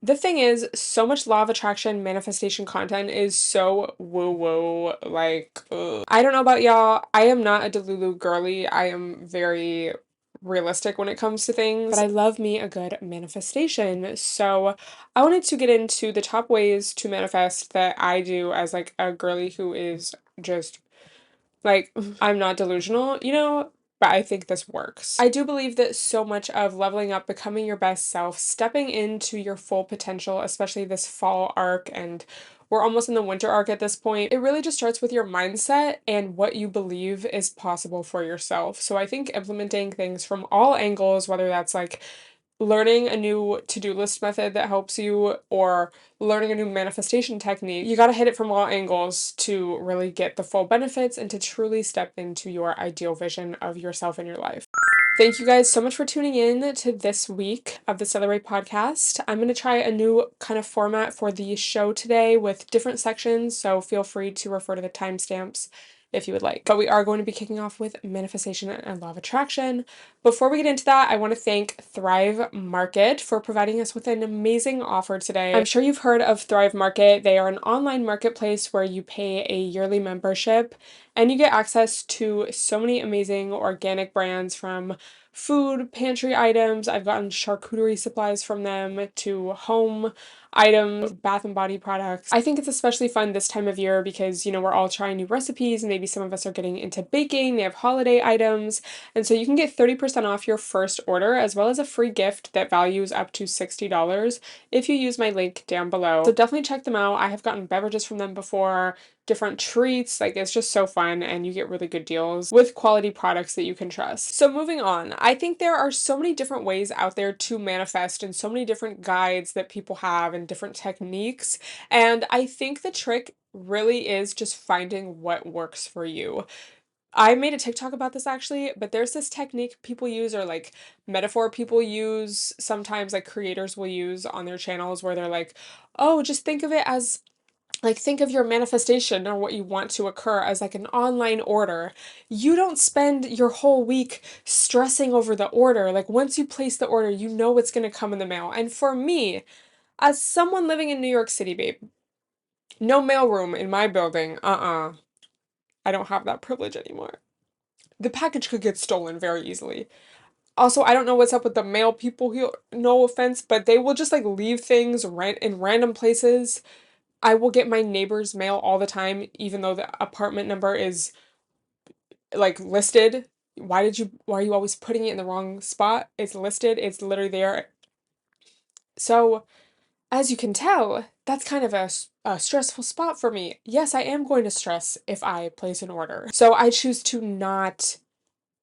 The thing is, so much law of attraction manifestation content is so woo-woo, like, ugh. I don't know about y'all, I am not a delulu girly. I am very realistic when it comes to things, but I love me a good manifestation. So I wanted to get into the top ways to manifest that I do as like a girly who is just like, I'm not delusional, but I think this works. I do believe that so much of leveling up, becoming your best self, stepping into your full potential, especially this fall arc, and we're almost in the winter arc at this point, it really just starts with your mindset and what you believe is possible for yourself. So I think implementing things from all angles, whether that's like learning a new to-do list method that helps you or learning a new manifestation technique, you got to hit it from all angles to really get the full benefits and to truly step into your ideal vision of yourself and your life. Thank you guys so much for tuning in to this week of the Celebrate podcast. I'm going to try a new kind of format for the show today with different sections, so feel free to refer to the timestamps if you would like. But we are going to be kicking off with manifestation and law of attraction. Before we get into that, I want to thank Thrive Market for providing us with an amazing offer today. I'm sure you've heard of Thrive Market. They are an online marketplace where you pay a yearly membership and you get access to so many amazing organic brands, from food, pantry items. I've gotten charcuterie supplies from them to home items, bath and body products. I think it's especially fun this time of year because, we're all trying new recipes and maybe some of us are getting into baking. They have holiday items. And so you can get 30% off your first order as well as a free gift that values up to $60 if you use my link down below. So definitely check them out. I have gotten beverages from them before, different treats. Like, it's just so fun and you get really good deals with quality products that you can trust. So moving on, I think there are so many different ways out there to manifest and so many different guides that people have and different techniques. And I think the trick really is just finding what works for you. I made a TikTok about this actually, but there's this technique people use, or like metaphor people use, sometimes like creators will use on their channels, where they're like, oh, just think of it as like, think of your manifestation or what you want to occur as like an online order. You don't spend your whole week stressing over the order. Like, once you place the order, you know it's going to come in the mail. And for me, as someone living in New York City, babe, no mailroom in my building. I don't have that privilege anymore. The package could get stolen very easily. Also, I don't know what's up with the mail people here, no offense, but they will just like leave things in random places. I will get my neighbor's mail all the time, even though the apartment number is like listed. Why are you always putting it in the wrong spot? It's listed, it's literally there. So, as you can tell, that's kind of a stressful spot for me. Yes, I am going to stress if I place an order. So I choose to not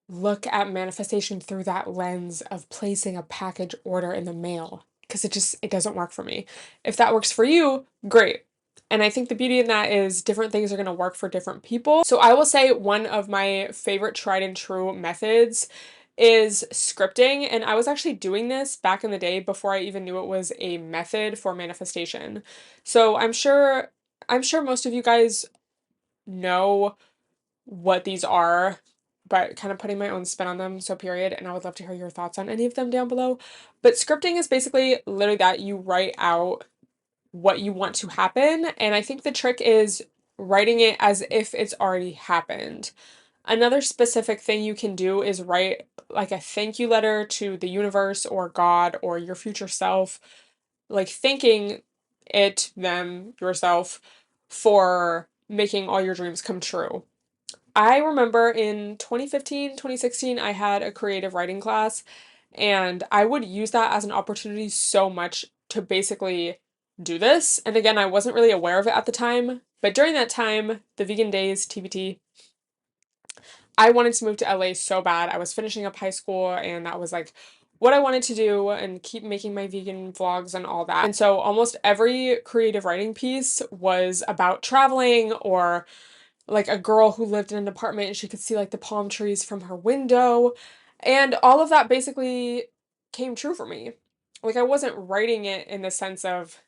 look at manifestation through that lens of placing a package order in the mail, because it doesn't work for me. If that works for you, great. And I think the beauty in that is different things are going to work for different people. So I will say one of my favorite tried and true methods is scripting. And I was actually doing this back in the day before I even knew it was a method for manifestation. So I'm sure most of you guys know what these are, but kind of putting my own spin on them, so period. And I would love to hear your thoughts on any of them down below. But scripting is basically literally that you write out what you want to happen. And I think the trick is writing it as if it's already happened. Another specific thing you can do is write like a thank you letter to the universe or God or your future self, like thanking yourself for making all your dreams come true. I remember in 2015, 2016, I had a creative writing class, and I would use that as an opportunity so much to basically do this. And again, I wasn't really aware of it at the time, but during that time, the vegan days, TBT, I wanted to move to LA so bad. I was finishing up high school, and that was like what I wanted to do and keep making my vegan vlogs and all that. And so almost every creative writing piece was about traveling, or like a girl who lived in an apartment and she could see like the palm trees from her window. And all of that basically came true for me. Like, I wasn't writing it in the sense of,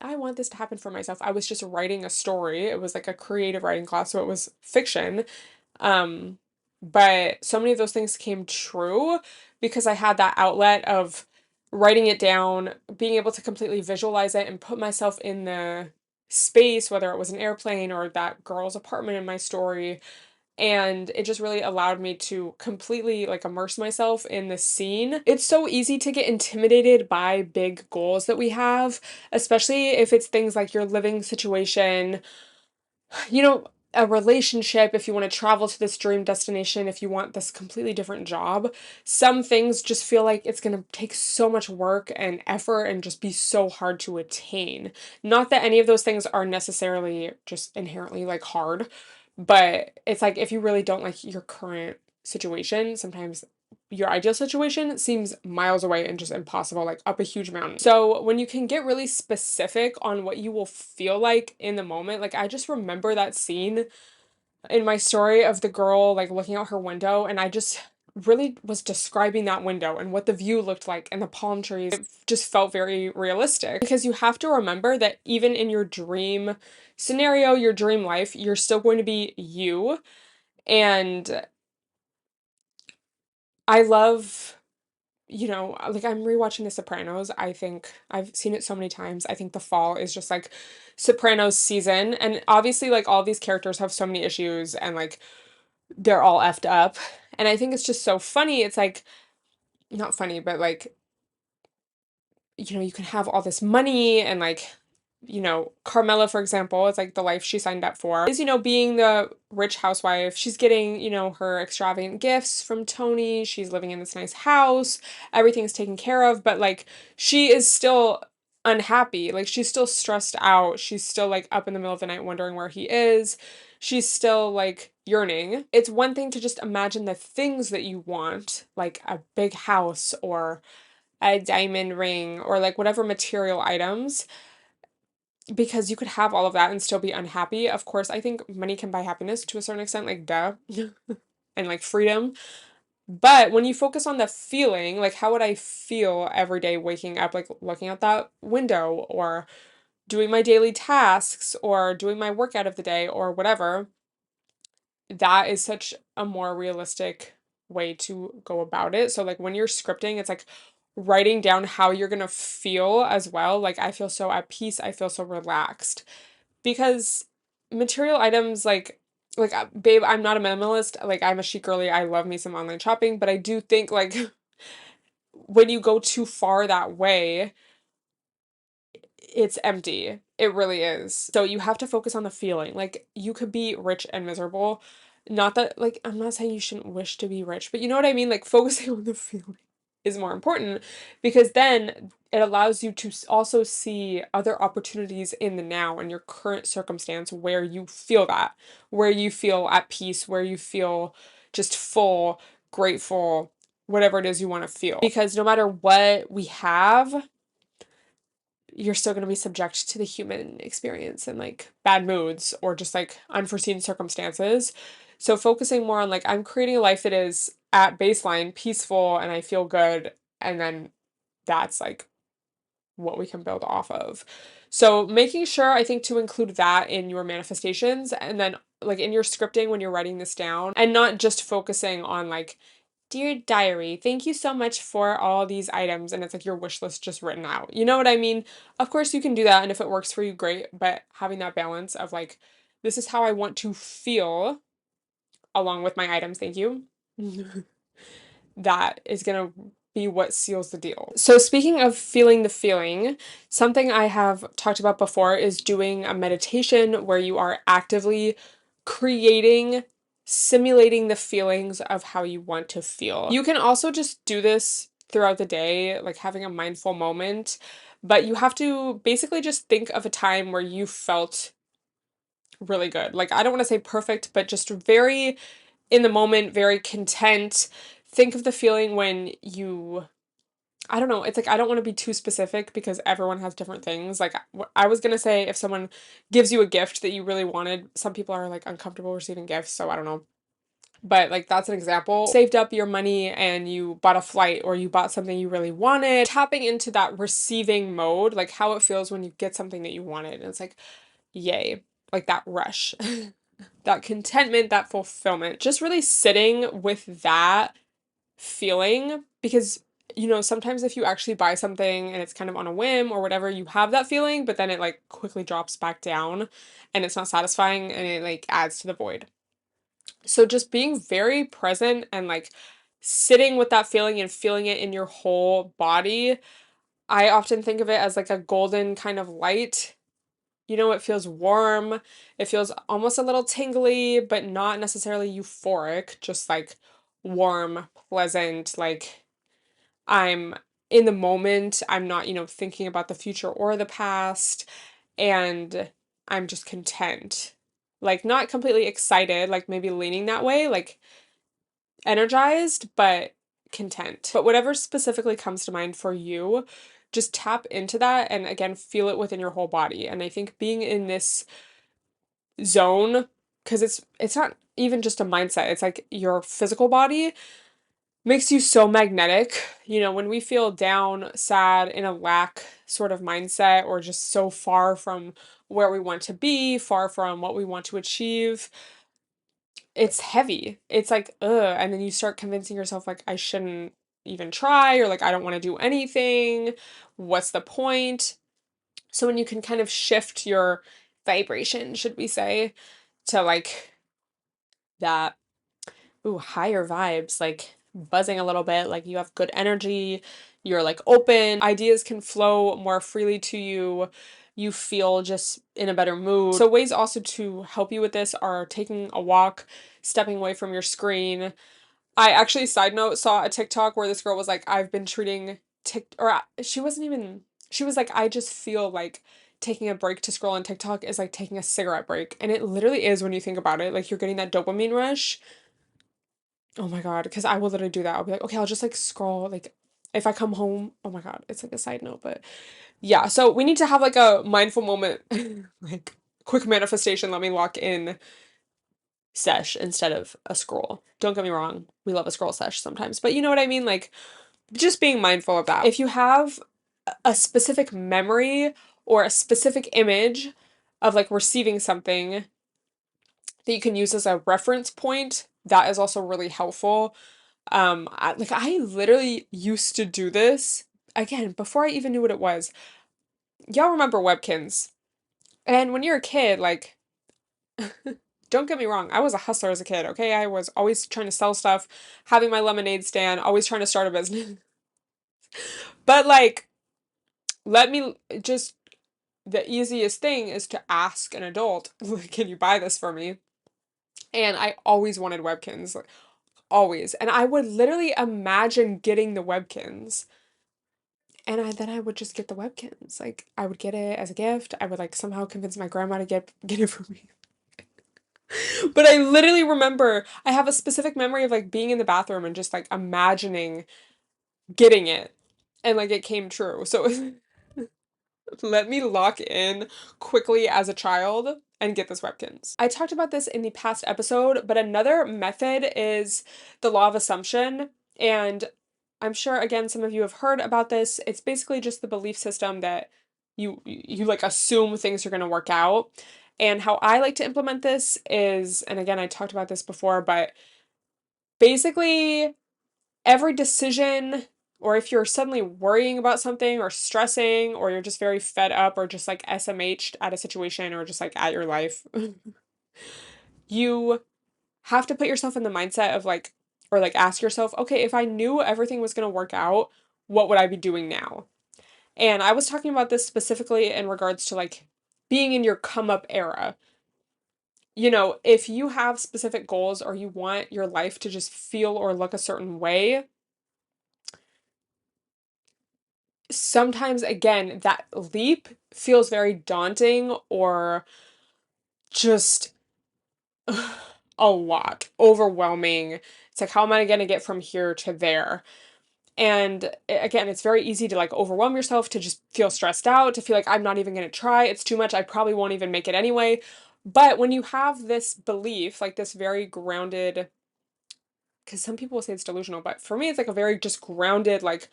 I want this to happen for myself. I was just writing a story. It was like a creative writing class, so it was fiction. Um, but so many of those things came true because I had that outlet of writing it down, being able to completely visualize it and put myself in the space, whether it was an airplane or that girl's apartment in my story. And it just really allowed me to completely like immerse myself in the scene. It's so easy to get intimidated by big goals that we have, especially if it's things like your living situation, you know, a relationship, if you want to travel to this dream destination, if you want this completely different job. Some things just feel like it's going to take so much work and effort and just be so hard to attain. Not that any of those things are necessarily just inherently like hard, but it's like if you really don't like your current situation, sometimes your ideal situation seems miles away and just impossible, like up a huge mountain. So when you can get really specific on what you will feel like in the moment, like I just remember that scene in my story of the girl like looking out her window, and I just really was describing that window and what the view looked like and the palm trees. It just felt very realistic because you have to remember that even in your dream scenario, your dream life, you're still going to be you. And I love, like I'm rewatching The Sopranos. I think I've seen it so many times. I think The Fall is just like Sopranos season. And obviously, like all these characters have so many issues and like they're all effed up. And I think it's just so funny. It's like, not funny, but like you can have all this money and like, Carmela, for example, is like the life she signed up for. Is, being the rich housewife. She's getting, her extravagant gifts from Tony. She's living in this nice house. Everything's taken care of, but like she is still unhappy. Like she's still stressed out. She's still like up in the middle of the night wondering where he is. She's still like yearning. It's one thing to just imagine the things that you want, like a big house or a diamond ring or like whatever material items, because you could have all of that and still be unhappy. Of course, I think money can buy happiness to a certain extent, like duh, and like freedom. But when you focus on the feeling, like how would I feel every day waking up, like looking out that window or doing my daily tasks or doing my workout of the day or whatever, that is such a more realistic way to go about it. So like when you're scripting, it's like writing down how you're going to feel as well. Like I feel so at peace, I feel so relaxed. Because material items like babe, I'm not a minimalist. Like I'm a chic girly. I love me some online shopping, but I do think like when you go too far that way, it's empty. It really is. So you have to focus on the feeling. Like you could be rich and miserable. Not that like I'm not saying you shouldn't wish to be rich, but you know what I mean? Like focusing on the feeling is more important because then it allows you to also see other opportunities in the now and your current circumstance where you feel that, where you feel at peace, where you feel just full, grateful, whatever it is you want to feel. Because no matter what we have, you're still going to be subject to the human experience and like bad moods or just like unforeseen circumstances. So focusing more on like I'm creating a life that is at baseline peaceful and I feel good, and then that's like what we can build off of. So making sure I think to include that in your manifestations and then like in your scripting when you're writing this down, and not just focusing on like, dear diary, thank you so much for all these items, and it's like your wish list just written out. You know what I mean? Of course you can do that, and if it works for you, great, but having that balance of like, this is how I want to feel along with my items, thank you. That is gonna be what seals the deal. So speaking of feeling the feeling, something I have talked about before is doing a meditation where you are actively creating, simulating the feelings of how you want to feel. You can also just do this throughout the day, like having a mindful moment, but you have to basically just think of a time where you felt really good. Like I don't want to say perfect, but just very in the moment, very content. Think of the feeling when you, I don't know, it's like I don't want to be too specific because everyone has different things. Like I was gonna say if someone gives you a gift that you really wanted, some people are like uncomfortable receiving gifts, so I don't know. But like that's an example. Saved up your money and you bought a flight or you bought something you really wanted. Tapping into that receiving mode, like how it feels when you get something that you wanted. And it's like, yay, like that rush. That contentment, that fulfillment, just really sitting with that feeling, because you know, sometimes if you actually buy something and it's kind of on a whim or whatever, you have that feeling, but then it like quickly drops back down and it's not satisfying and it like adds to the void. So just being very present and like sitting with that feeling and feeling it in your whole body. I often think of it as like a golden kind of light. You know, it feels warm. It feels almost a little tingly, but not necessarily euphoric, just like warm, pleasant, like I'm in the moment. I'm not, you know, thinking about the future or the past, and I'm just content. Like not completely excited, like maybe leaning that way, like energized, but content. But whatever specifically comes to mind for you, just tap into that and again feel it within your whole body. And I think being in this zone, because it's not even just a mindset, it's like your physical body makes you so magnetic. You know, when we feel down, sad, in a lack sort of mindset, or just so far from where we want to be, far from what we want to achieve, it's heavy. It's like, ugh. And then you start convincing yourself, like, I shouldn't even try, or like, I don't want to do anything. What's the point? So when you can kind of shift your vibration, should we say, to like that, ooh, higher vibes, like buzzing a little bit, like you have good energy, you're like open, ideas can flow more freely to you. You feel just in a better mood. So ways also to help you with this are taking a walk, stepping away from your screen. I actually, side note, saw a TikTok where this girl was like, I've been treating she wasn't even, she was like, I just feel like taking a break to scroll on TikTok is like taking a cigarette break. And it literally is when you think about it. Like you're getting that dopamine rush. Oh my God, because I will literally do that. I'll be like, okay, I'll just like scroll. Like if I come home, oh my God, it's like a side note, but yeah. So we need to have like a mindful moment, like quick manifestation. Let me lock in sesh instead of a scroll. Don't get me wrong, we love a scroll sesh sometimes, but you know what I mean? Like just being mindful of that. If you have a specific memory or a specific image of like receiving something that you can use as a reference point, that is also really helpful. I literally used to do this again before I even knew what it was. Y'all remember Webkins? And when you're a kid, like, don't get me wrong, I was a hustler as a kid, okay? I was always trying to sell stuff, having my lemonade stand, always trying to start a business. But like, let me just, the easiest thing is to ask an adult, can you buy this for me? And I always wanted Webkins, like, always. And I would literally imagine getting the Webkins. And then I would just get the Webkins. Like I would get it as a gift. I would like somehow convince my grandma to get it for me. But I literally remember I have a specific memory of like being in the bathroom and just like imagining getting it. And like it came true. So let me lock in quickly as a child and get this Webkins. I talked about this in the past episode, but another method is the law of assumption. And I'm sure again some of you have heard about this. It's basically just the belief system that you like assume things are going to work out. And how I like to implement this is, and again I talked about this before, but basically every decision, or if you're suddenly worrying about something or stressing or you're just very fed up or just like SMH'd at a situation or just like at your life, you have to put yourself in the mindset of like, or like ask yourself, okay, if I knew everything was going to work out, what would I be doing now? And I was talking about this specifically in regards to like being in your come up era. You know, if you have specific goals or you want your life to just feel or look a certain way, sometimes again that leap feels very daunting or just a lot overwhelming. It's like how am I going to get from here to there? And again, it's very easy to like overwhelm yourself, to just feel stressed out, to feel like I'm not even going to try, it's too much, I probably won't even make it anyway. But when you have this belief, like this very grounded, because some people will say it's delusional, but for me it's like a very just grounded, like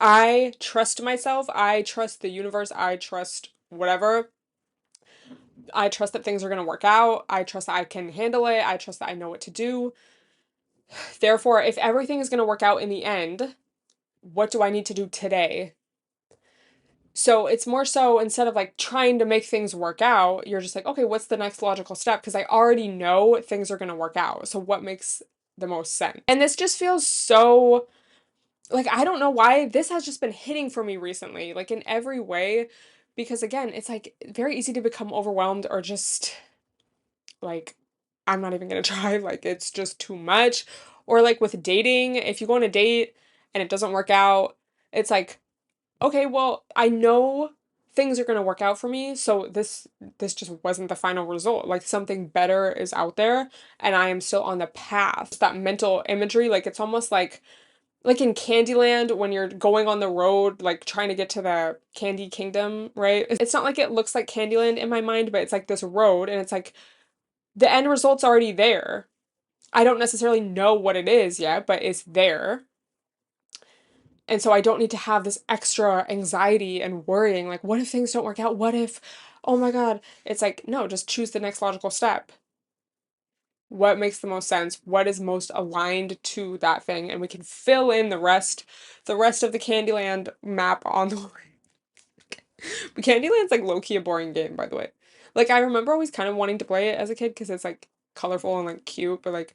I trust myself, I trust the universe, I trust whatever. I trust that things are going to work out. I trust that I can handle it. I trust that I know what to do. Therefore, if everything is going to work out in the end, what do I need to do today? So it's more so instead of like trying to make things work out, you're just like, okay, what's the next logical step? Because I already know things are going to work out. So what makes the most sense? And this just feels so like, I don't know why this has just been hitting for me recently, like in every way. Because again, it's like very easy to become overwhelmed or just like, I'm not even gonna try, like it's just too much. Or like with dating, if you go on a date and it doesn't work out, it's like, okay, well, I know things are going to work out for me, so this just wasn't the final result. Like something better is out there and I am still on the path. That mental imagery, like it's almost like in Candyland when you're going on the road like trying to get to the Candy Kingdom, right? It's not like it looks like Candyland in my mind, but it's like this road and it's like the end result's already there. I don't necessarily know what it is yet, but it's there. And so I don't need to have this extra anxiety and worrying, like, what if things don't work out? What if, oh my God? It's like, no, just choose the next logical step. What makes the most sense? What is most aligned to that thing? And we can fill in the rest of the Candyland map on the way. Candyland's like low-key a boring game, by the way. Like, I remember always kind of wanting to play it as a kid because it's like colorful and like cute, but like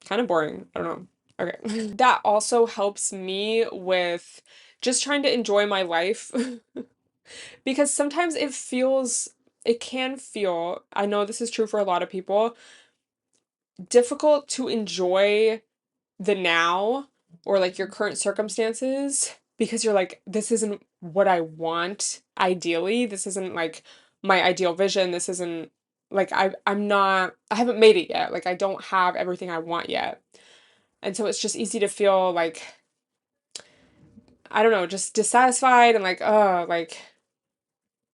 kind of boring. I don't know. Okay. That also helps me with just trying to enjoy my life because sometimes it can feel, I know this is true for a lot of people, difficult to enjoy the now or like your current circumstances because you're like, this isn't what I want ideally. This isn't like my ideal vision. This isn't like I haven't made it yet. Like I don't have everything I want yet. And so it's just easy to feel like, I don't know, just dissatisfied and like, oh, like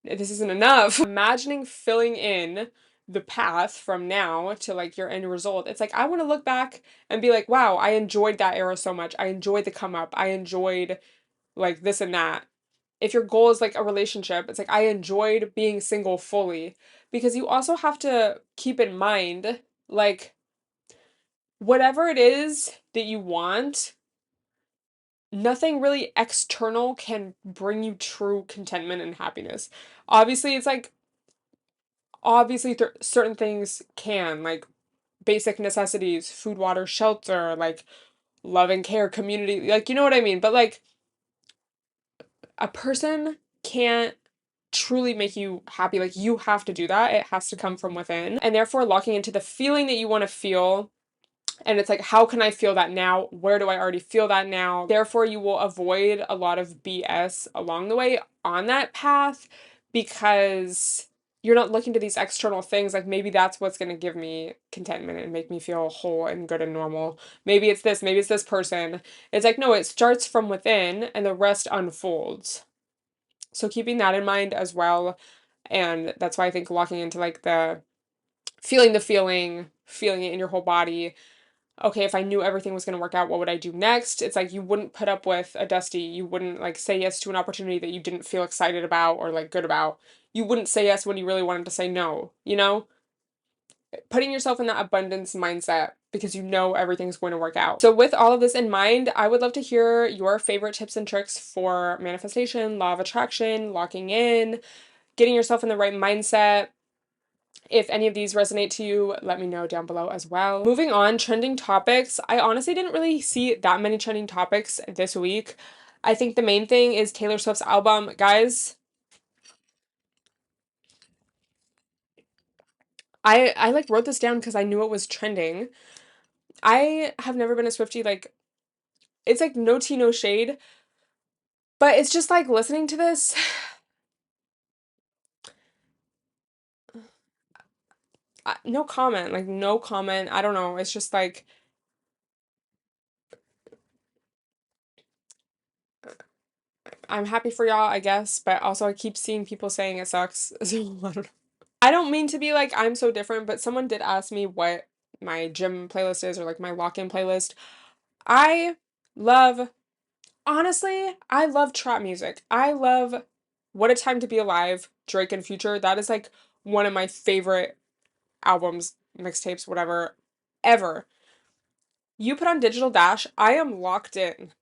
this isn't enough. Imagining filling in the path from now to like your end result. It's like I want to look back and be like, wow, I enjoyed that era so much. I enjoyed the come up. I enjoyed like this and that. If your goal is like a relationship, it's like I enjoyed being single fully because you also have to keep in mind like whatever it is that you want, nothing really external can bring you true contentment and happiness. Obviously, it's like certain things can, like basic necessities, food, water, shelter, like love and care, community, like you know what I mean? But like a person can't truly make you happy. Like you have to do that. It has to come from within. And therefore locking into the feeling that you want to feel. And it's like, how can I feel that now? Where do I already feel that now? Therefore, you will avoid a lot of BS along the way on that path because you're not looking to these external things. Like maybe that's what's going to give me contentment and make me feel whole and good and normal. Maybe it's this person. It's like, no, it starts from within and the rest unfolds. So keeping that in mind as well. And that's why I think locking into like the feeling, feeling it in your whole body. Okay, if I knew everything was going to work out, what would I do next? It's like you wouldn't put up with a dusty. You wouldn't like say yes to an opportunity that you didn't feel excited about or like good about. You wouldn't say yes when you really wanted to say no, you know? Putting yourself in that abundance mindset because you know everything's going to work out. So with all of this in mind, I would love to hear your favorite tips and tricks for manifestation, law of attraction, locking in, getting yourself in the right mindset. If any of these resonate to you, let me know down below as well. Moving on, trending topics. I honestly didn't really see that many trending topics this week. I think the main thing is Taylor Swift's album. Guys, I like wrote this down because I knew it was trending. I have never been a Swiftie, like it's like no tea, no shade, but it's just like listening to this. No comment, like no comment. I don't know. It's just like I'm happy for y'all, I guess, but also I keep seeing people saying it sucks. So I don't know. I don't mean to be like I'm so different, but someone did ask me what my gym playlist is or like my lock-in playlist. I love, honestly, I love trap music. I love What a Time to Be Alive, Drake and Future. That is like one of my favorite albums, mixtapes, whatever, ever. You put on Digital Dash, I am locked in.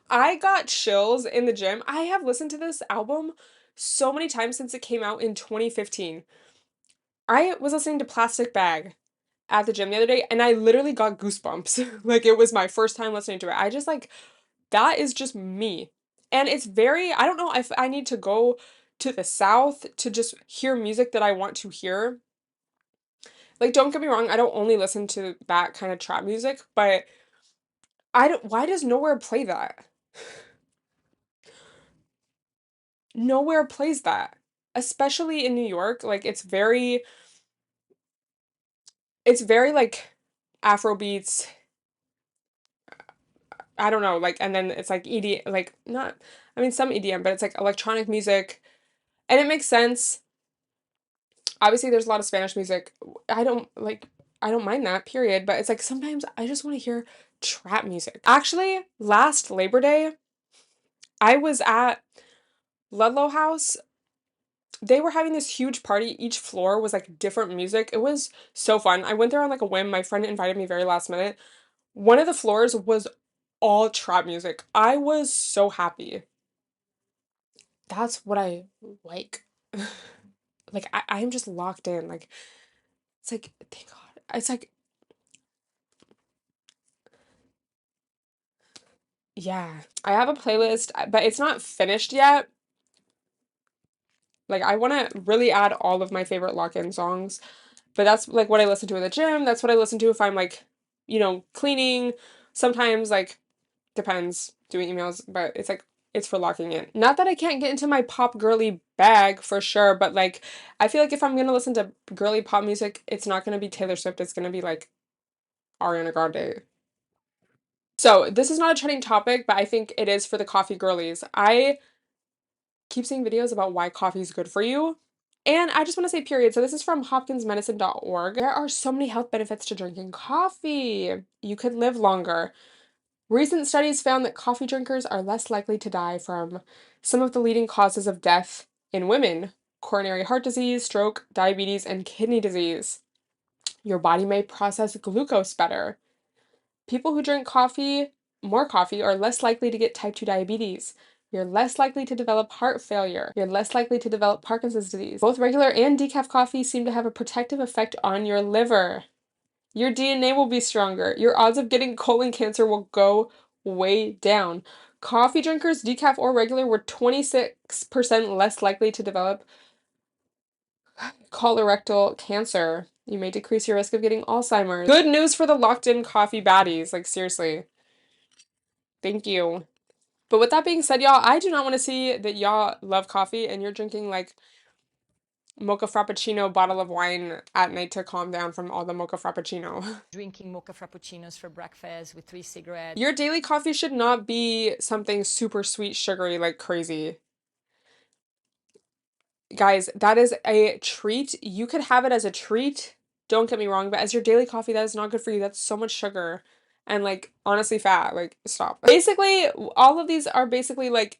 I got chills in the gym. I have listened to this album so many times since it came out in 2015. I was listening to Plastic Bag at the gym the other day and I literally got goosebumps. Like it was my first time listening to it. I just like that is just me. And it's very, I don't know if I need to go to the South to just hear music that I want to hear. Like, don't get me wrong, I don't only listen to that kind of trap music, but I don't, why does nowhere play that? Nowhere plays that. Especially in New York, like it's very like Afro beats, I don't know, like and then it's like ED like not I mean some EDM, but it's like electronic music and it makes sense. Obviously there's a lot of Spanish music. I don't like I don't mind that, period, but it's like sometimes I just want to hear trap music. Actually, last Labor Day, I was at Ludlow House. They were having this huge party. Each floor was like different music. It was so fun. I went there on like a whim. My friend invited me very last minute. One of the floors was all trap music. I was so happy. That's what I like. Like I'm just locked in. Like it's like thank God. It's like yeah. I have a playlist, but it's not finished yet. Like I want to really add all of my favorite lock-in songs. But that's like what I listen to in the gym. That's what I listen to if I'm like, cleaning. Sometimes like depends doing emails, but it's like it's for locking in. Not that I can't get into my pop girly bag for sure, but like I feel like if I'm gonna listen to girly pop music, it's not gonna be Taylor Swift, it's gonna be like Ariana Grande. So this is not a trending topic, but I think it is for the coffee girlies. I keep seeing videos about why coffee is good for you. And I just want to say, period. So, this is from hopkinsmedicine.org. There are so many health benefits to drinking coffee. You could live longer. Recent studies found that coffee drinkers are less likely to die from some of the leading causes of death in women: coronary heart disease, stroke, diabetes, and kidney disease. Your body may process glucose better. People who drink more coffee, are less likely to get type 2 diabetes. You're less likely to develop heart failure. You're less likely to develop Parkinson's disease. Both regular and decaf coffee seem to have a protective effect on your liver. Your DNA will be stronger. Your odds of getting colon cancer will go way down. Coffee drinkers, decaf or regular, were 26% less likely to develop colorectal cancer. You may decrease your risk of getting Alzheimer's. Good news for the locked in coffee baddies. Like, seriously. Thank you. But with that being said, y'all, I do not want to see that y'all love coffee and you're drinking like mocha frappuccino bottle of wine at night to calm down from all the mocha frappuccino. Drinking mocha frappuccinos for breakfast with 3 cigarettes. Your daily coffee should not be something super sweet, sugary, like crazy. Guys, that is a treat. You could have it as a treat. Don't get me wrong, but as your daily coffee, that is not good for you. That's so much sugar and like honestly fat. Like, stop. Basically, all of these are basically like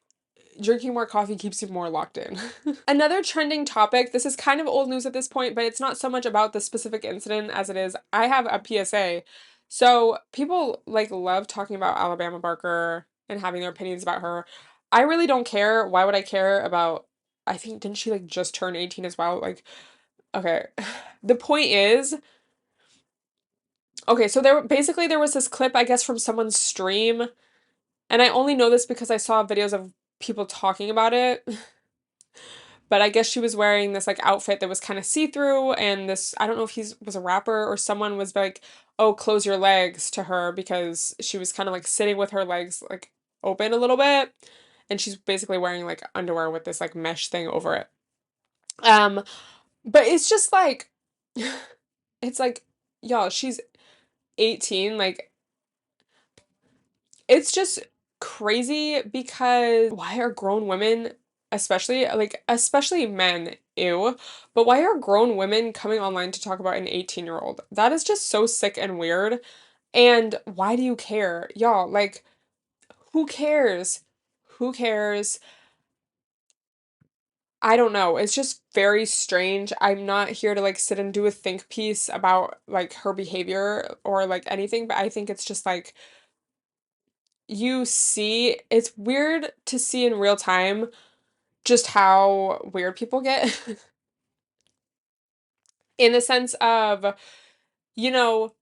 drinking more coffee keeps you more locked in. Another trending topic, this is kind of old news at this point, but it's not so much about the specific incident as it is I have a PSA. So people like love talking about Alabama Barker and having their opinions about her. I really don't care. Why would I care about I think didn't she like just turn 18 as well? Like, okay. The point is, okay, so there was this clip, I guess, from someone's stream, and I only know this because I saw videos of people talking about it. But I guess she was wearing this like outfit that was kind of see-through and this I don't know if he was a rapper or someone was like, "Oh, close your legs" to her because she was kind of like sitting with her legs like open a little bit and she's basically wearing like underwear with this like mesh thing over it. Um but it's just like it's like y'all, she's 18, like it's just crazy because why are grown women, especially men, ew, but why are grown women coming online to talk about an 18-year-old? That is just so sick and weird. And why do you care? Y'all, like, who cares? Who cares? I don't know. It's just very strange. I'm not here to like sit and do a think piece about like her behavior or like anything, but I think it's just like it's weird to see in real time just how weird people get in the sense of, you know,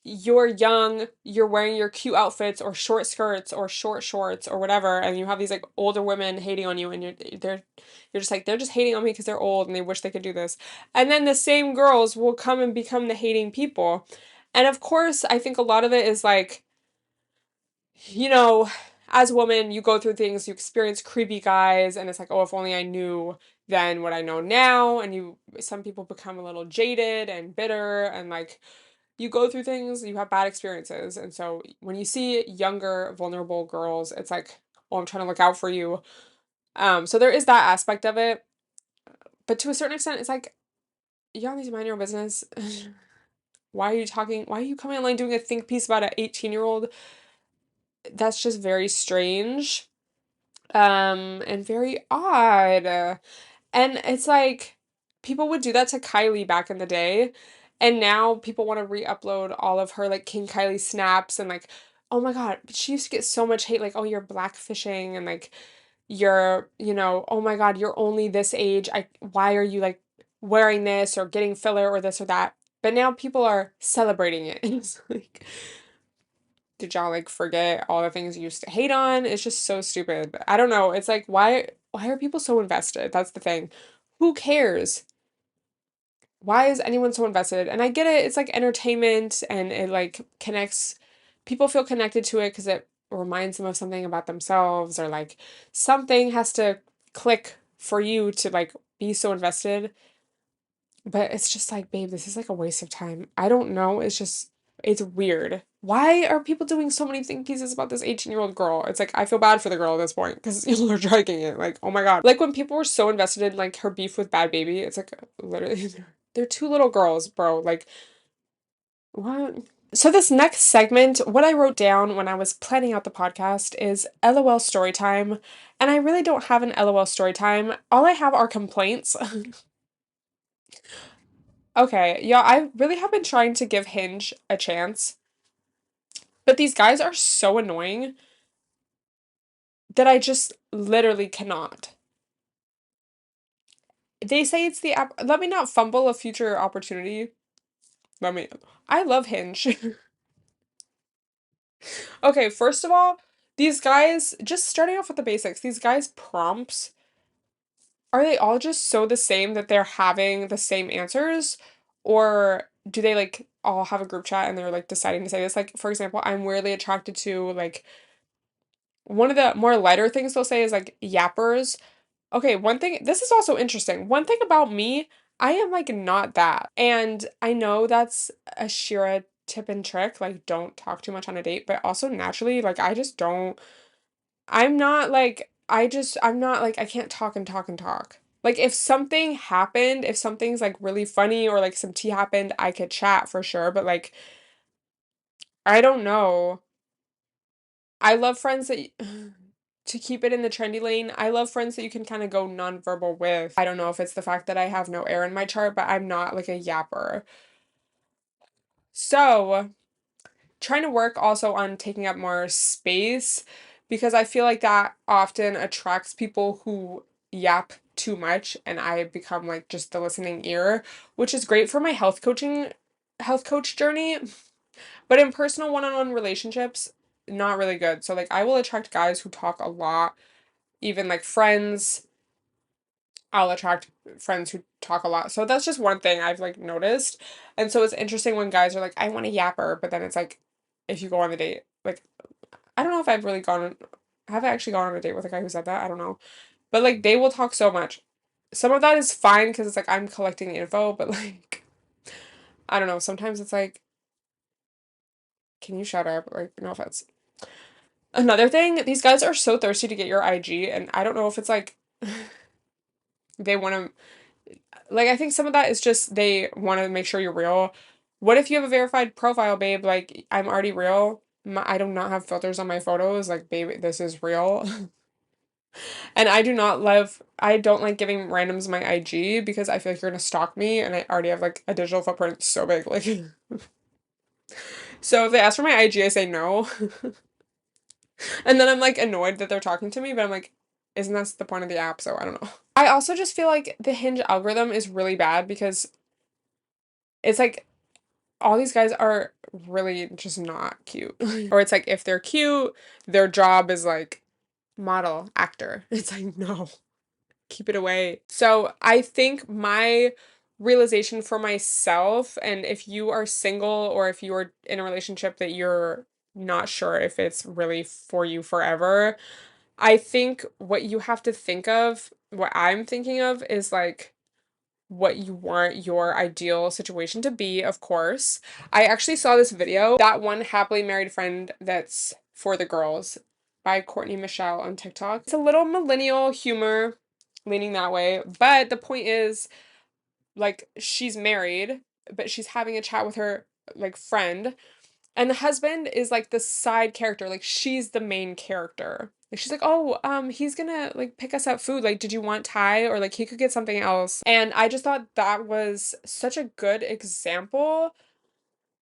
you're young, you're wearing your cute outfits or short skirts or short shorts or whatever, and you have these like older women hating on you, and you're just like they're just hating on me because they're old and they wish they could do this. And then the same girls will come and become the hating people. And of course, I think a lot of it is like, you know, as a woman, you go through things, you experience creepy guys, and it's like, oh, if only I knew then what I know now. And some people become a little jaded and bitter, and like, you go through things, you have bad experiences. And so when you see younger, vulnerable girls, it's like, oh, I'm trying to look out for you. So there is that aspect of it. But to a certain extent, it's like, y'all need to mind your own business. Why are you talking? Why are you coming online doing a think piece about an 18-year-old? That's just very strange. And very odd. And it's like people would do that to Kylie back in the day, and now people want to re-upload all of her like King Kylie snaps and like, oh my God, she used to get so much hate, like, oh, you're blackfishing and like oh my God, you're only this age. Why are you like wearing this or getting filler or this or that? But now people are celebrating it. And it's like, did y'all like forget all the things you used to hate on? It's just so stupid. I don't know. It's like why are people so invested? That's the thing. Who cares? Why is anyone so invested? And I get it. It's like entertainment and it like connects people feel connected to it because it reminds them of something about themselves or like something has to click for you to like be so invested. But it's just like, babe, this is like a waste of time. I don't know. It's weird. Why are people doing so many think pieces about this 18-year-old girl? It's like, I feel bad for the girl at this point because people are dragging it. Like, oh my God. Like when people were so invested in like her beef with Bad Baby, it's like, literally, they're two little girls, bro. Like, what? So, this next segment, what I wrote down when I was planning out the podcast is LOL story time. And I really don't have an LOL story time. All I have are complaints. Okay, yeah, I really have been trying to give Hinge a chance, but these guys are so annoying that I just literally cannot. They say it's the app. Let me not fumble a future opportunity. Let me. I love Hinge. Okay, first of all, these guys, just starting off with the basics, these guys' prompts, are they all just so the same that they're having the same answers? Or do they like all have a group chat and they're like deciding to say this? Like, for example, I'm weirdly attracted to like one of the more lighter things they'll say is like yappers. Okay, one thing, this is also interesting. One thing about me, I am like not that. And I know that's a Shira tip and trick, like don't talk too much on a date, but also naturally, like I just don't, I'm not like, I can't talk and talk and talk. Like if something happened, if something's like really funny or like some tea happened, I could chat for sure, but like, I don't know. I love friends that to keep it in the trendy lane, I love friends that you can kind of go nonverbal with. I don't know if it's the fact that I have no air in my chart, but I'm not like a yapper. So, trying to work also on taking up more space because I feel like that often attracts people who yap too much and I become like just the listening ear, which is great for my health coach journey, but in personal one-on-one relationships, not really good. So like I will attract guys who talk a lot, even like friends. I'll attract friends who talk a lot. So that's just one thing I've like noticed. And so it's interesting when guys are like, I want a yapper, but then it's like if you go on the date, like I don't know if I've really gone have I actually gone on a date with a guy who said that? I don't know. But like they will talk so much. Some of that is fine because it's like I'm collecting info, but like I don't know, sometimes it's like, can you shut up? Like, no offense. Another thing, these guys are so thirsty to get your IG, and I don't know if it's like they want to like I think some of that is just they want to make sure you're real. What if you have a verified profile, babe? Like I'm already real. I do not have filters on my photos. Like, babe, this is real. And I don't like giving randoms my IG because I feel like you're gonna stalk me and I already have like a digital footprint so big. Like, so if they ask for my IG, I say no. And then I'm like annoyed that they're talking to me, but I'm like, isn't that the point of the app? So I don't know. I also just feel like the Hinge algorithm is really bad because it's like all these guys are really just not cute. Or it's like if they're cute, their job is like model, actor. It's like, no, keep it away. So I think my realization for myself, and if you are single or if you're in a relationship that you're not sure if it's really for you forever, I think what you have to think of, what I'm thinking of is like what you want your ideal situation to be, of course. I actually saw this video, that one happily married friend that's for the girls by Courtney Michelle on TikTok. It's a little millennial humor leaning that way, but the point is like she's married, but she's having a chat with her like friend and the husband is like the side character, like she's the main character. Like she's like, "Oh, he's gonna like pick us up food. Like, did you want Thai or like he could get something else?" And I just thought that was such a good example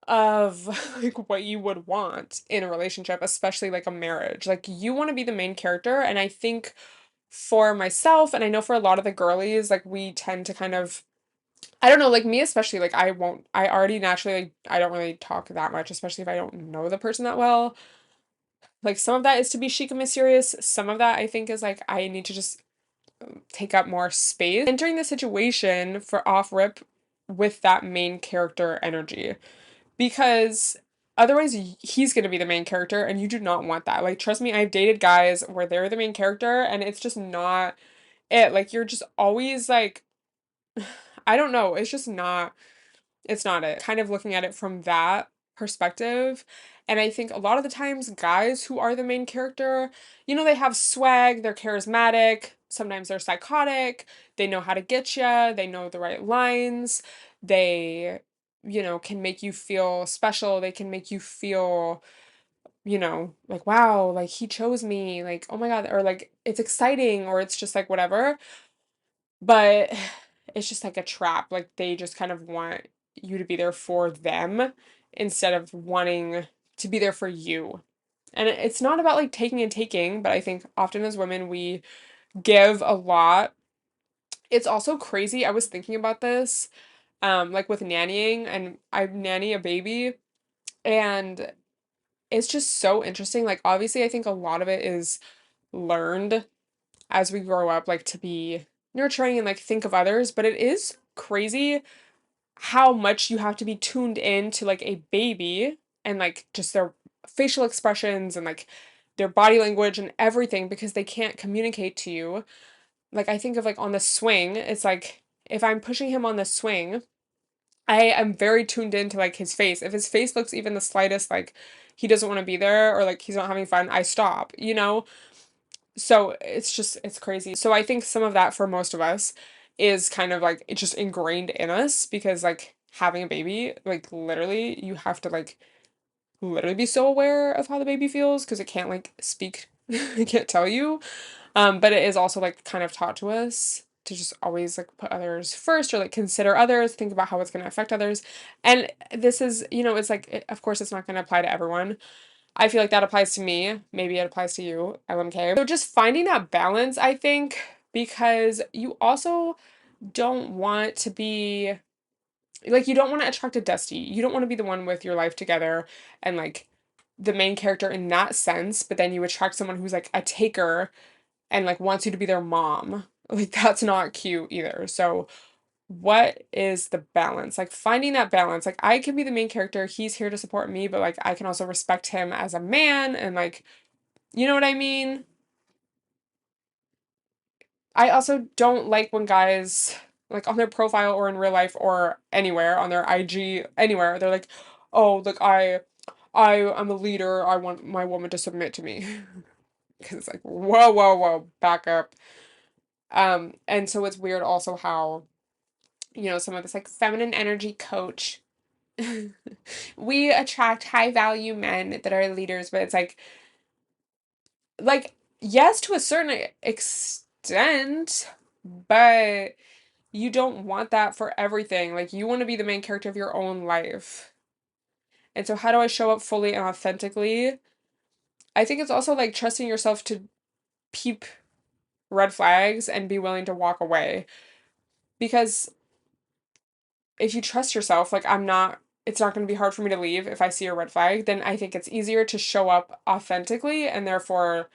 of like what you would want in a relationship, especially like a marriage. Like you want to be the main character, and I think for myself and I know for a lot of the girlies, like we tend to kind of I don't know, like me especially, like I already naturally like I don't really talk that much, especially if I don't know the person that well. Like some of that is to be chic and mysterious. Some of that I think is like I need to just take up more space. Entering the situation for off rip with that main character energy. Because otherwise he's going to be the main character and you do not want that. Like trust me, I've dated guys where they're the main character and it's just not it. Like you're just always like I don't know, it's not it. Kind of looking at it from that perspective. And I think a lot of the times, guys who are the main character, you know, they have swag, they're charismatic, sometimes they're psychotic, they know how to get you, they know the right lines, they, you know, can make you feel special, they can make you feel, you know, like, wow, like he chose me, like, oh my God, or like it's exciting, or it's just like whatever. But it's just like a trap. Like they just kind of want you to be there for them instead of wanting to be there for you. And it's not about like taking and taking, but I think often as women we give a lot. It's also crazy. I was thinking about this like with nannying and I nanny a baby and it's just so interesting. Like obviously I think a lot of it is learned as we grow up like to be nurturing and like think of others, but it is crazy how much you have to be tuned in to like a baby and like just their facial expressions and like their body language and everything because they can't communicate to you. Like I think of like on the swing, it's like if I'm pushing him on the swing, I am very tuned into like his face. If his face looks even the slightest like he doesn't want to be there or like he's not having fun, I stop, you know? So it's just it's crazy. So I think some of that for most of us is kind of like it's just ingrained in us because like having a baby, like literally you have to like literally be so aware of how the baby feels because it can't like speak, it can't tell you. But it is also like kind of taught to us to just always like put others first or like consider others, think about how it's going to affect others. And this is, you know, it's like of course it's not going to apply to everyone. I feel like that applies to me. Maybe it applies to you, LMK. So just finding that balance, I think, because you also don't want to be like you don't want to attract a dusty. You don't want to be the one with your life together and like the main character in that sense, but then you attract someone who's like a taker and like wants you to be their mom. Like that's not cute either. So what is the balance? Like finding that balance. Like I can be the main character, he's here to support me, but like I can also respect him as a man and like you know what I mean? I also don't like when guys like on their profile or in real life or anywhere on their IG anywhere they're like, "Oh, look, I am a leader. I want my woman to submit to me." Because it's like, "Whoa, whoa, whoa, back up." And so it's weird also how, you know, some of this like feminine energy coach we attract high value men that are leaders, but it's like yes to a certain extent, but you don't want that for everything. Like you want to be the main character of your own life. And so how do I show up fully and authentically? I think it's also like trusting yourself to peep red flags and be willing to walk away. Because if you trust yourself, like it's not going to be hard for me to leave if I see a red flag, then I think it's easier to show up authentically and therefore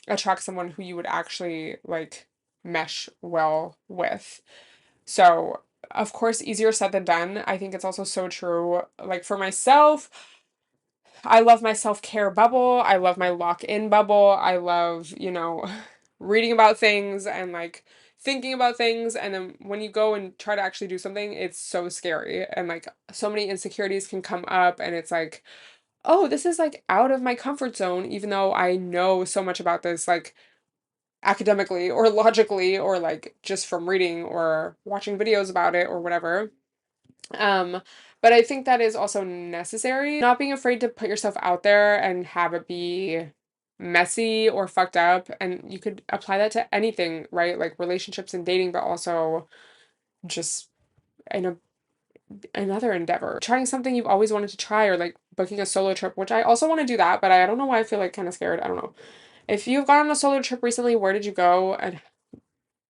attract someone who you would actually like mesh well with. So, of course, easier said than done. I think it's also so true. Like for myself, I love my self-care bubble. I love my lock-in bubble. I love, reading about things and like thinking about things. And then when you go and try to actually do something, it's so scary. And like so many insecurities can come up and it's like, oh, this is like out of my comfort zone, even though I know so much about this, like academically or logically or like just from reading or watching videos about it or whatever. Um, but I think that is also necessary. Not being afraid to put yourself out there and have it be messy or fucked up. And you could apply that to anything, right? Like relationships and dating, but also just in another endeavor. Trying something you've always wanted to try or like booking a solo trip, which I also want to do that, but I don't know why I feel like kind of scared. I don't know. If you've gone on a solo trip recently, where did you go and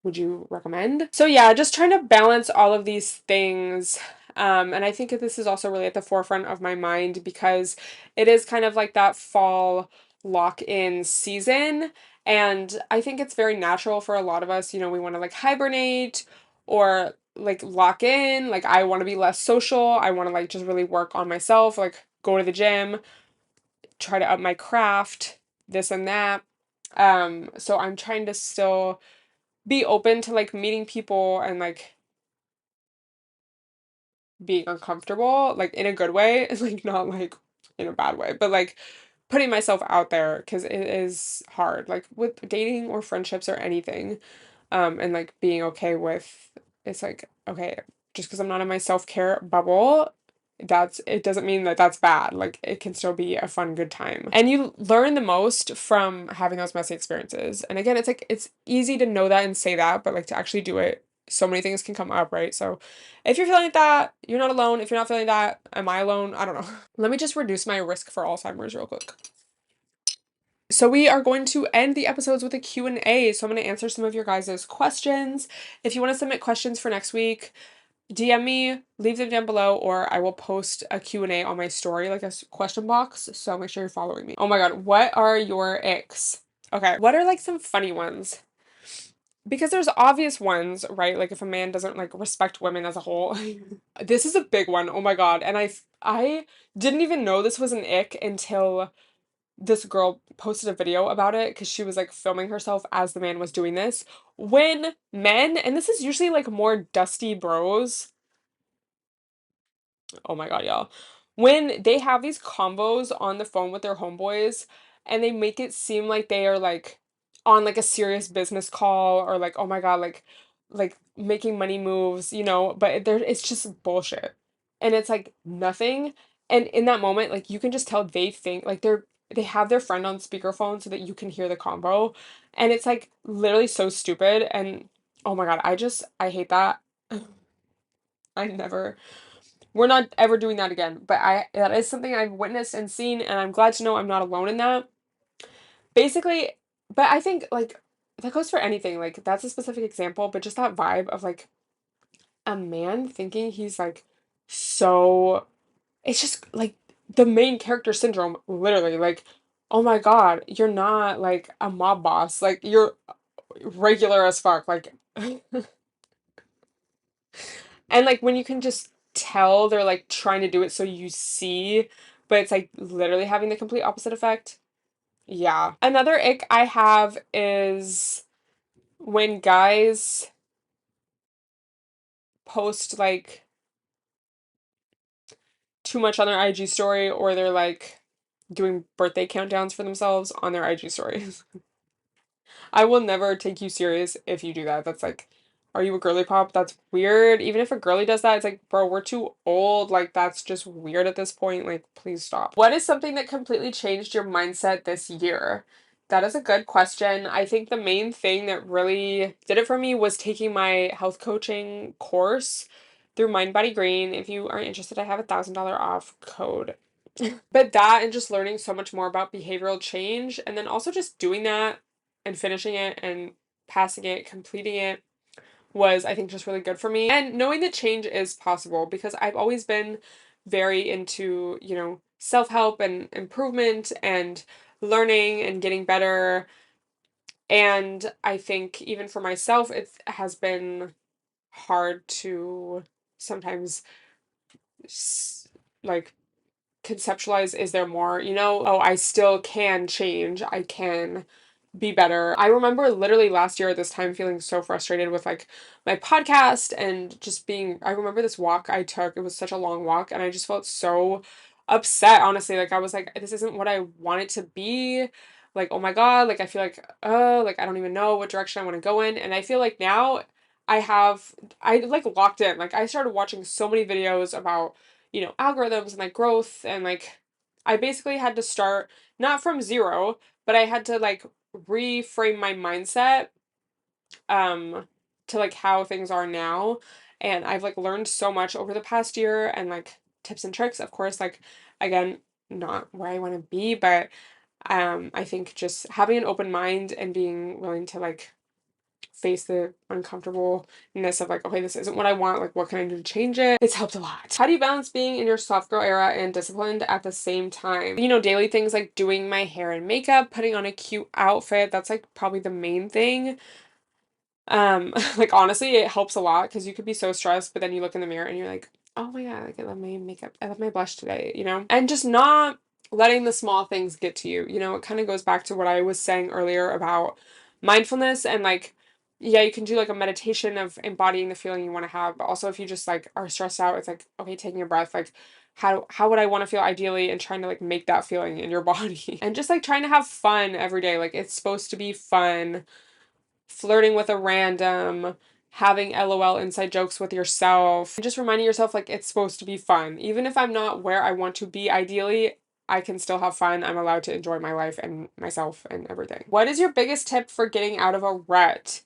would you recommend? So yeah, just trying to balance all of these things. And I think that this is also really at the forefront of my mind because it is kind of like that fall lock-in season. And I think it's very natural for a lot of us, we want to like hibernate or like lock in. Like I want to be less social. I want to like just really work on myself, like go to the gym, try to up my craft, this and that. So I'm trying to still be open to like meeting people and like being uncomfortable, like in a good way, like not like in a bad way, but like putting myself out there because it is hard, like with dating or friendships or anything. And like being okay with it's like, okay, just because I'm not in my self-care bubble, it doesn't mean that that's bad. Like it can still be a fun, good time. And you learn the most from having those messy experiences. And again, it's like it's easy to know that and say that, but like to actually do it, so many things can come up, right? So if you're feeling like that, you're not alone. If you're not feeling that, am I alone? I don't know. Let me just reduce my risk for Alzheimer's real quick. So we are going to end the episodes with a Q&A. So I'm going to answer some of your guys' questions. If you want to submit questions for next week, DM me, leave them down below, or I will post a Q&A on my story, like a question box. So make sure you're following me. Oh my god, what are your icks? Okay, what are like some funny ones? Because there's obvious ones, right? Like if a man doesn't like respect women as a whole. This is a big one. Oh my god. And I didn't even know this was an ick until this girl posted a video about it because she was like filming herself as the man was doing this. When men, and this is usually like more dusty bros, oh my god, y'all. When they have these combos on the phone with their homeboys and they make it seem like they are like on like a serious business call or like, oh my god, like making money moves, but there it's just bullshit. And it's like nothing. And in that moment, like you can just tell they think like they have their friend on speakerphone so that you can hear the combo. And it's like literally so stupid and oh my god, I hate that. I never we're not ever doing that again. But that is something I've witnessed and seen, and I'm glad to know I'm not alone in that. Basically, but I think like that goes for anything. Like that's a specific example, but just that vibe of like a man thinking he's like so it's just like the main character syndrome, literally. Like, oh my God, you're not like a mob boss. Like you're regular as fuck. Like and like when you can just tell they're like trying to do it so you see, but it's like literally having the complete opposite effect. Yeah. Another ick I have is when guys post like too much on their IG story or they're like doing birthday countdowns for themselves on their IG stories. I will never take you serious if you do that. That's like, are you a girly pop? That's weird. Even if a girly does that, it's like, bro, we're too old. Like, that's just weird at this point. Like, please stop. What is something that completely changed your mindset this year? That is a good question. I think the main thing that really did it for me was taking my health coaching course through Mind Body Green. If you are interested, I have $1,000 off code. But that and just learning so much more about behavioral change and then also just doing that and finishing it and passing it, completing it was, I think, just really good for me. And knowing that change is possible because I've always been very into, self-help and improvement and learning and getting better. And I think even for myself, it has been hard to sometimes like conceptualize, is there more, oh, I still can change, I can be better. I remember literally last year at this time feeling so frustrated with like my podcast and just being, I remember this walk I took, it was such a long walk and I just felt so upset, honestly. Like I was like, this isn't what I want it to be. Like, oh my God, like I feel like, like I don't even know what direction I want to go in. And I feel like now I like locked in. Like I started watching so many videos about, algorithms and like growth and like I basically had to start not from zero, but I had to like reframe my mindset to like how things are now. And I've like learned so much over the past year and like tips and tricks, of course, like again, not where I want to be, but I think just having an open mind and being willing to like face the uncomfortableness of like, okay, this isn't what I want, like what can I do to change it? It's helped a lot. How do you balance being in your soft girl era and disciplined at the same time? Daily things like doing my hair and makeup, putting on a cute outfit, that's like probably the main thing. Like honestly, it helps a lot because you could be so stressed, but then you look in the mirror and you're like, oh my God, like I love my makeup. I love my blush today. And just not letting the small things get to you. It kind of goes back to what I was saying earlier about mindfulness and like, yeah, you can do like a meditation of embodying the feeling you want to have, but also if you just like are stressed out, it's like, okay, taking a breath, like how would I want to feel ideally and trying to like make that feeling in your body and just like trying to have fun every day. Like it's supposed to be fun flirting with a random, having LOL inside jokes with yourself, and just reminding yourself like it's supposed to be fun. Even if I'm not where I want to be ideally, I can still have fun. I'm allowed to enjoy my life and myself and everything. What is your biggest tip for getting out of a rut?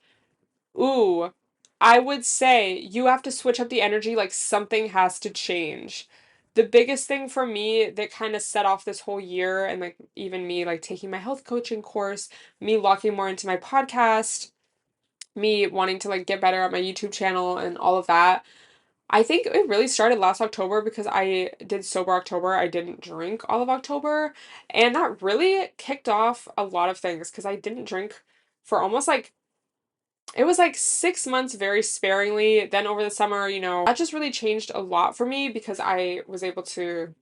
Ooh, I would say you have to switch up the energy, like something has to change. The biggest thing for me that kind of set off this whole year and like even me like taking my health coaching course, me locking more into my podcast, me wanting to like get better at my YouTube channel and all of that. I think it really started last October because I did sober October. I didn't drink all of October, and that really kicked off a lot of things because I didn't drink for almost like it was like 6 months very sparingly. Then over the summer, that just really changed a lot for me because I was able to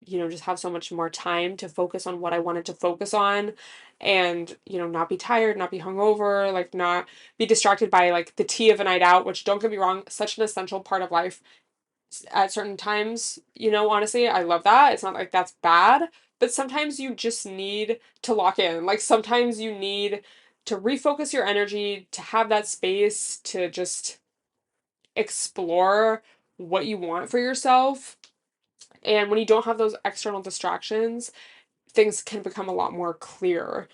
just have so much more time to focus on what I wanted to focus on and, not be tired, not be hungover, like not be distracted by like the tea of a night out, which don't get me wrong, such an essential part of life at certain times, honestly, I love that. It's not like that's bad, but sometimes you just need to lock in. Like sometimes you need to refocus your energy, to have that space to just explore what you want for yourself. And when you don't have those external distractions, things can become a lot more clear.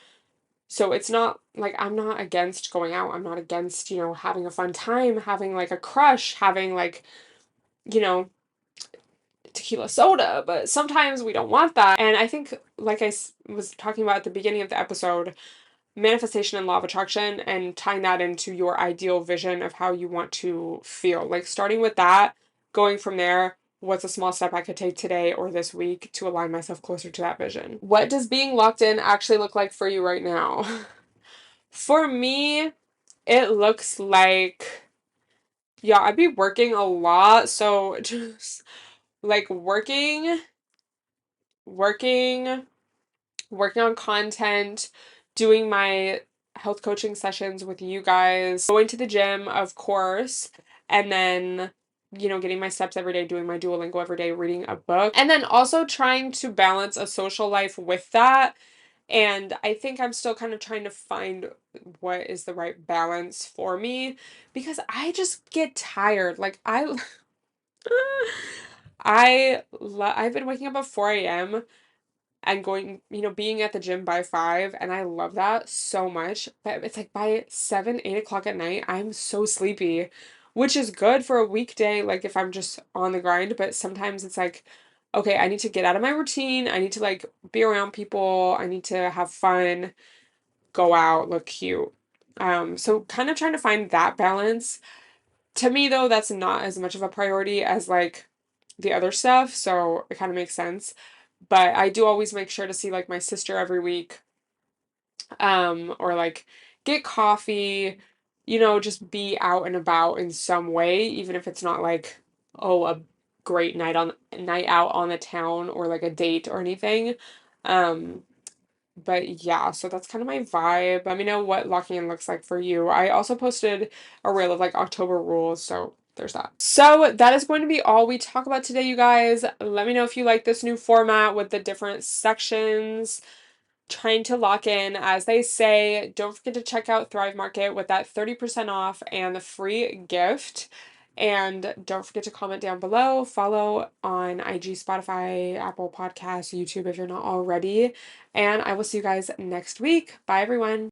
So it's not like I'm not against going out. I'm not against, having a fun time, having like a crush, having like, you know, tequila soda, but sometimes we don't want that. And I think, like was talking about at the beginning of the episode, manifestation and law of attraction and tying that into your ideal vision of how you want to feel. Like starting with that, going from there, what's a small step I could take today or this week to align myself closer to that vision? What does being locked in actually look like for you right now? For me, it looks like, yeah, I'd be working a lot. So just like working, working on content, doing my health coaching sessions with you guys, going to the gym, of course, and then, getting my steps every day, doing my Duolingo every day, reading a book, and then also trying to balance a social life with that. And I think I'm still kind of trying to find what is the right balance for me because I just get tired. Like I've been waking up at 4 a.m. and going, being at the gym by 5, and I love that so much. But it's like by 7, 8 o'clock at night, I'm so sleepy, which is good for a weekday, like if I'm just on the grind, but sometimes it's like, okay, I need to get out of my routine. I need to like be around people. I need to have fun, go out, look cute. So kind of trying to find that balance. To me, though, that's not as much of a priority as like the other stuff, so it kind of makes sense. But I do always make sure to see like my sister every week, or like get coffee, just be out and about in some way, even if it's not like, oh, a great night out on the town or like a date or anything. Um, but yeah, so that's kind of my vibe. Let me know what locking in looks like for you. I also posted a reel of like October rules, so there's that. So that is going to be all we talk about today, you guys. Let me know if you like this new format with the different sections. Trying to lock in, as they say. Don't forget to check out Thrive Market with that 30% off and the free gift. And don't forget to comment down below, follow on IG, Spotify, Apple Podcasts, YouTube if you're not already. And I will see you guys next week. Bye, everyone.